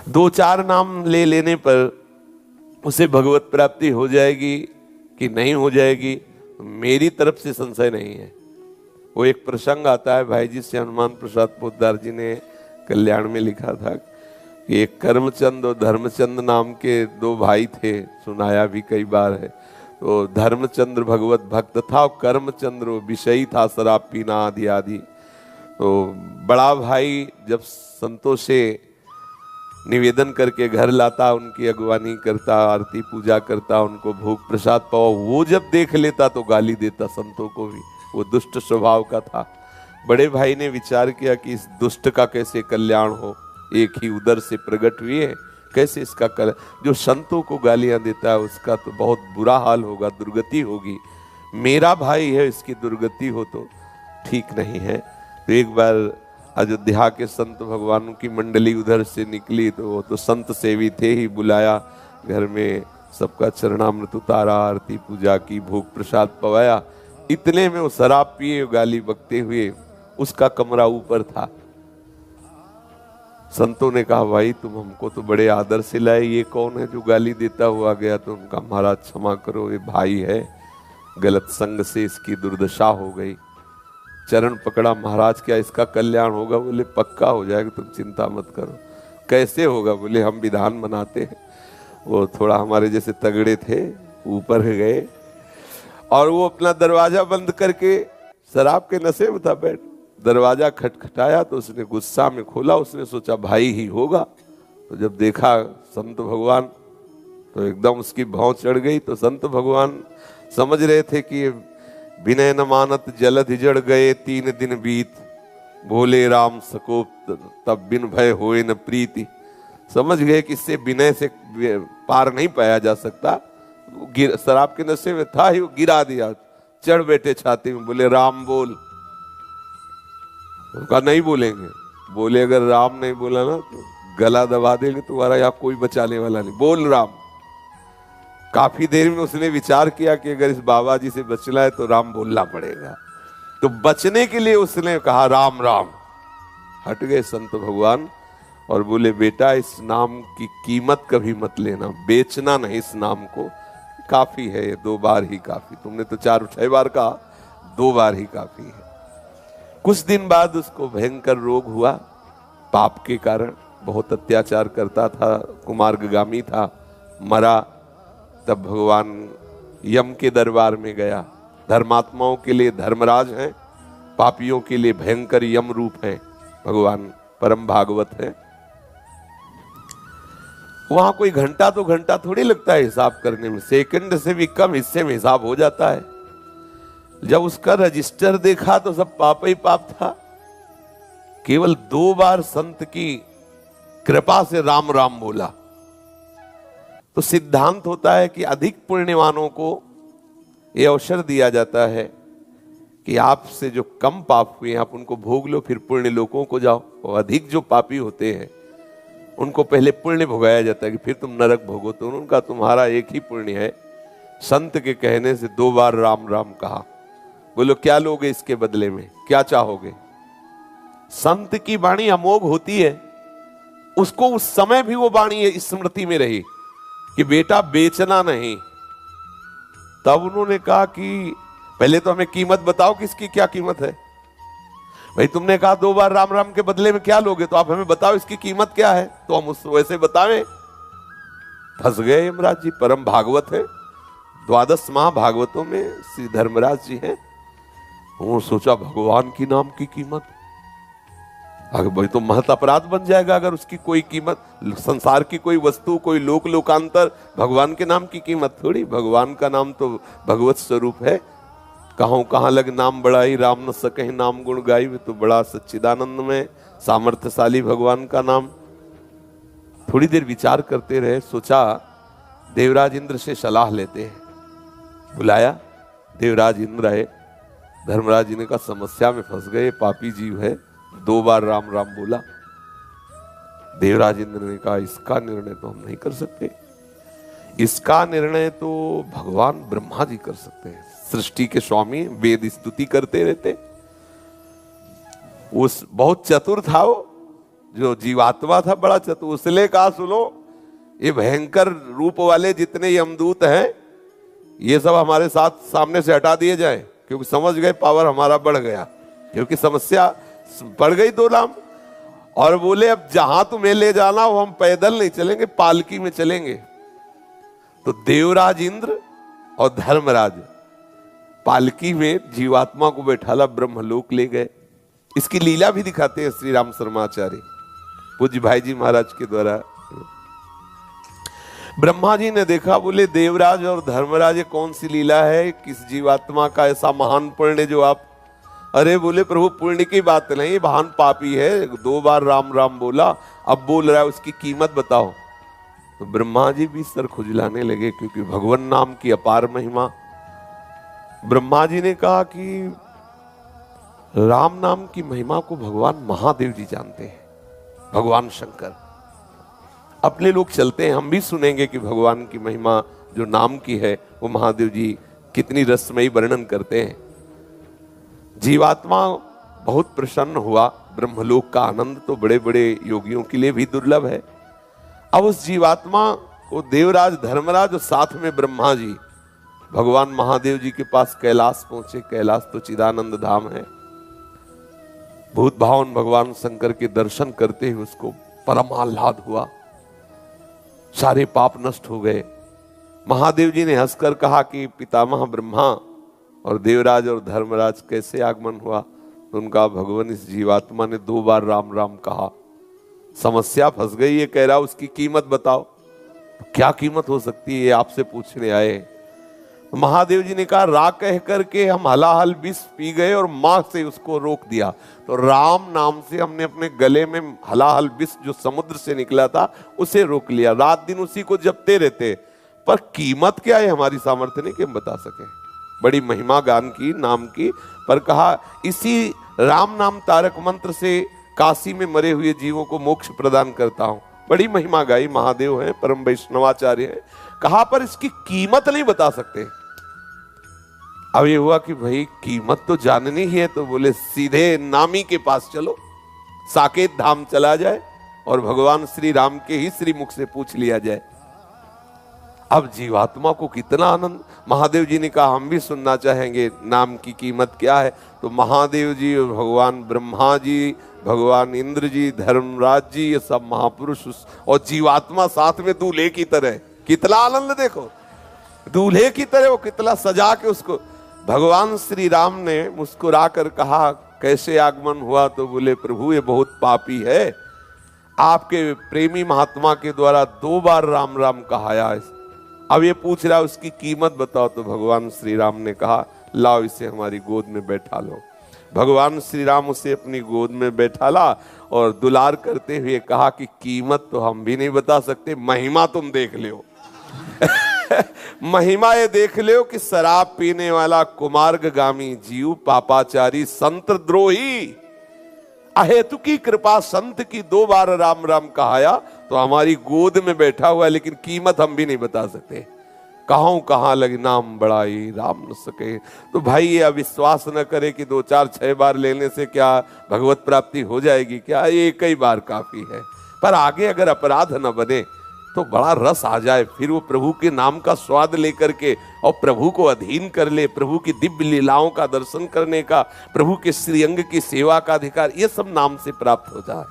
दो चार नाम ले लेने पर उसे भगवत प्राप्ति हो जाएगी कि नहीं हो जाएगी, मेरी तरफ से संशय नहीं है। वो एक प्रसंग आता है, भाई जी से हनुमान प्रसाद पोद्दार जी ने कल्याण में लिखा था कि एक कर्मचंद और धर्मचंद नाम के दो भाई थे, सुनाया भी कई बार है। तो धर्मचंद्र भगवत भक्त था और कर्मचंद्र विषयी था, शराब पीना आदि आदि। तो बड़ा भाई जब संतों से निवेदन करके घर लाता, उनकी अगवानी करता, आरती पूजा करता, उनको भोग प्रसाद पाओ, वो जब देख लेता तो गाली देता संतों को भी। वो दुष्ट स्वभाव का था। बड़े भाई ने विचार किया कि इस दुष्ट का कैसे कल्याण हो, एक ही उदर से प्रकट हुए, कैसे इसका जो संतों को गालियां देता है उसका तो बहुत बुरा हाल होगा, दुर्गति होगी। मेरा भाई है, इसकी दुर्गति हो तो ठीक नहीं है। तो एक बार अयोध्या के संत भगवानों की मंडली उधर से निकली, तो वो तो संत सेवी थे ही, बुलाया घर में, सबका चरणामृत उतारा, आरती पूजा की, भोग प्रसाद पवाया। इतने में वो शराब पिए गाली बकते हुए, उसका कमरा ऊपर था। संतों ने कहा भाई तुम हमको तो बड़े आदर से लाए, ये कौन है जो गाली देता हुआ गया? तो उनका महाराज क्षमा करो, ये भाई है, गलत संग से इसकी दुर्दशा हो गई। चरण पकड़ा, महाराज क्या इसका कल्याण होगा? बोले पक्का हो जाएगा, तुम चिंता मत करो। कैसे होगा? बोले हम विधान बनाते हैं। वो थोड़ा हमारे जैसे तगड़े थे, ऊपर गए और वो अपना दरवाजा बंद करके, शराब के नशे में था, बैठ दरवाजा खटखटाया तो उसने गुस्सा में खोला। उसने सोचा भाई ही होगा, तो जब देखा संत भगवान तो एकदम उसकी भौं चढ़ गई। तो संत भगवान समझ रहे थे कि विनय न मानत जलधि जड़ गए, 3 दिन बीत, बोले राम सकोप तब बिन भय होए न प्रीति। समझ गए कि इससे विनय से पार नहीं पाया जा सकता। शराब के नशे में था ही, वो गिरा दिया, चढ़ बैठे छाती में, बोले राम बोल। उनका नहीं बोलेंगे। बोले अगर राम नहीं बोला ना तो गला दबा देंगे, तुम्हारा यहाँ कोई बचाने वाला नहीं, बोल राम। काफी देर में उसने विचार किया कि अगर इस बाबा जी से बचना है तो राम बोलना पड़ेगा। तो बचने के लिए उसने कहा राम राम। हट गए संत भगवान और बोले बेटा इस नाम की कीमत कभी मत लेना, बेचना नहीं इस नाम को, काफी है ये, 2 बार ही काफी। तुमने तो 4-6 बार कहा, 2 बार ही काफी है। कुछ दिन बाद उसको भयंकर रोग हुआ, पाप के कारण, बहुत अत्याचार करता था, कुमार्गामी था, मरा। तब भगवान यम के दरबार में गया। धर्मात्माओं के लिए धर्मराज हैं, पापियों के लिए भयंकर यम रूप है भगवान, परम भागवत है। वहां कोई घंटा तो घंटा थोड़ी लगता है हिसाब करने में, सेकंड से भी कम हिस्से में हिसाब हो जाता है। जब उसका रजिस्टर देखा तो सब पाप ही पाप था। केवल 2 बार संत की कृपा से राम राम बोला। तो सिद्धांत होता है कि अधिक पुण्यवानों को यह अवसर दिया जाता है कि आपसे जो कम पाप हुए आप उनको भोग लो, फिर पुण्य लोकों को जाओ। और अधिक जो पापी होते हैं उनको पहले पुण्य भोगाया जाता है कि फिर तुम नरक भोगो। तो उनका तुम्हारा एक ही पुण्य है। संत के कहने से 2 बार राम राम कहा। बोलो क्या लोगे इसके बदले में, क्या चाहोगे? संत की वाणी अमोघ होती है, उसको उस समय भी वो वाणी स्मृति में रही कि बेटा बेचना नहीं। तब उन्होंने कहा कि पहले तो हमें कीमत बताओ कि इसकी क्या कीमत है। भाई तुमने कहा 2 बार राम राम के बदले में क्या लोगे, तो आप हमें बताओ इसकी कीमत क्या है, तो हम उस वैसे बतावें। फंस गए यमराज जी। परम भागवत है, 12 महाभागवतों में श्री धर्मराज जी हैं। वो सोचा भगवान की नाम की कीमत, अगर भाई तो महत अपराध बन जाएगा अगर उसकी कोई कीमत, संसार की कोई वस्तु, कोई लोक लोकांतर, भगवान के नाम की कीमत थोड़ी। भगवान का नाम तो भगवत स्वरूप है। कहाँ लग नाम बड़ाई, राम न सके नाम गुण गाई। तो बड़ा सच्चिदानंद में सामर्थ्यशाली भगवान का नाम। थोड़ी देर विचार करते रहे, सोचा देवराज इंद्र से सलाह लेते हैं। बुलाया, देवराज इंद्र आए। धर्मराज जी ने कहा समस्या में फंस गए, पापी जीव है, 2 बार राम राम बोला। देवराज इंद्र ने कहा इसका निर्णय तो हम नहीं कर सकते, इसका निर्णय तो भगवान ब्रह्मा जी कर सकते हैं, सृष्टि के स्वामी, वेद स्तुति करते रहते। उस बहुत चतुर था वो, जो जीवात्मा था बड़ा चतुर, उसने कहा सुनो ये भयंकर रूप वाले जितने यमदूत हैं ये सब हमारे साथ सामने से हटा दिए जाएं, क्योंकि समझ गए पावर हमारा बढ़ गया, क्योंकि समस्या बढ़ गई 2 लाम। और बोले अब जहां तुम्हें ले जाना हो हम पैदल नहीं चलेंगे, पालकी में चलेंगे। तो देवराज इंद्र और धर्मराज पालकी में जीवात्मा को बैठाला ब्रह्मलोक ले गए। इसकी लीला भी दिखाते हैं श्री राम शर्माचार्य पूज्य भाई जी महाराज के द्वारा। ब्रह्मा जी ने देखा, बोले देवराज और धर्मराज ये कौन सी लीला है, किस जीवात्मा का ऐसा महान पुण्य जो आप, अरे बोले प्रभु पुण्य की बात नहीं, महान पापी है, 2 बार राम राम बोला, अब बोल रहा है, उसकी कीमत बताओ। तो ब्रह्मा जी भी सर खुजलाने लगे, क्योंकि भगवान नाम की अपार महिमा। ब्रह्मा जी ने कहा कि राम नाम की महिमा को भगवान महादेव जी जानते हैं, भगवान शंकर। अपने लोग चलते हैं, हम भी सुनेंगे कि भगवान की महिमा जो नाम की है वो महादेव जी कितनी रसमयी वर्णन करते हैं। जीवात्मा बहुत प्रसन्न हुआ। ब्रह्मलोक का आनंद तो बड़े बड़े योगियों के लिए भी दुर्लभ है। अब उस जीवात्मा को देवराज धर्मराज और साथ में ब्रह्मा जी भगवान महादेव जी के पास कैलाश पहुंचे। कैलाश तो चिदानंद धाम है। भूत भावन भगवान शंकर के दर्शन करते ही उसको परम आह्लाद हुआ, सारे पाप नष्ट हो गए। महादेव जी ने हंसकर कहा कि पितामह ब्रह्मा और देवराज और धर्मराज कैसे आगमन हुआ। तो उनका भगवान इस जीवात्मा ने 2 बार राम राम कहा, समस्या फंस गई, ये कह रहा उसकी कीमत बताओ। तो क्या कीमत हो सकती है ये आपसे पूछने आए। तो महादेव जी ने कहा रा कह करके हम हलाहल विष पी गए और मां से उसको रोक दिया। तो राम नाम से हमने अपने गले में हलाहल विष जो समुद्र से निकला था उसे रोक लिया। रात दिन उसी को जपते रहते, पर कीमत क्या है हमारी सामर्थ्य नहीं कि हम बता सके। बड़ी महिमा गान की नाम की, पर कहा इसी राम नाम तारक मंत्र से काशी में मरे हुए जीवों को मोक्ष प्रदान करता हूं। बड़ी महिमा गाई, महादेव हैं, परम वैष्णवाचार्य हैं। कहा पर इसकी कीमत नहीं बता सकते। अब ये हुआ कि भाई कीमत तो जाननी ही है, तो बोले सीधे नामी के पास चलो, साकेत धाम चला जाए और भगवान श्री राम के ही श्री मुख से पूछ लिया जाए। अब जीवात्मा को कितना आनंद। महादेव जी ने कहा हम भी सुनना चाहेंगे नाम की कीमत क्या है। तो महादेव जी, भगवान ब्रह्मा जी, भगवान इंद्र जी, धर्मराज जी, ये सब महापुरुष और जीवात्मा साथ में दूल्हे की तरह, कितना आनंद देखो, दूल्हे की तरह वो कितना सजा के उसको। भगवान श्री राम ने मुस्कुरा कर कहा कैसे आगमन हुआ। तो बोले प्रभु ये बहुत पापी है, आपके प्रेमी महात्मा के द्वारा 2 बार राम राम कहाया। अब ये पूछ रहा उसकी कीमत बताओ। तो भगवान श्री राम ने कहा लाओ इसे हमारी गोद में बैठा लो। भगवान श्री राम उसे अपनी गोद में बैठा ला और दुलार करते हुए कहा कि कीमत तो हम भी नहीं बता सकते, महिमा तुम देख लो। महिमा ये देख लो कि शराब पीने वाला कुमार्गामी जीव, पापाचारी, संत द्रोही, अहेतु की कृपा संत की 2 बार राम राम कहाया तो हमारी गोद में बैठा हुआ है, लेकिन कीमत हम भी नहीं बता सकते। कहाँ लगे नाम बड़ाई राम न सके। तो भाई ये अविश्वास न करे कि 2 4 6 बार लेने से क्या भगवत प्राप्ति हो जाएगी, क्या एक ही बार काफी है। पर आगे अगर अपराध न बने तो बड़ा रस आ जाए, फिर वो प्रभु के नाम का स्वाद लेकर के और प्रभु को अधीन कर ले, प्रभु की दिव्य लीलाओं का दर्शन करने का, प्रभु के श्रीअंग की सेवा का अधिकार, ये सब नाम से प्राप्त हो जाए।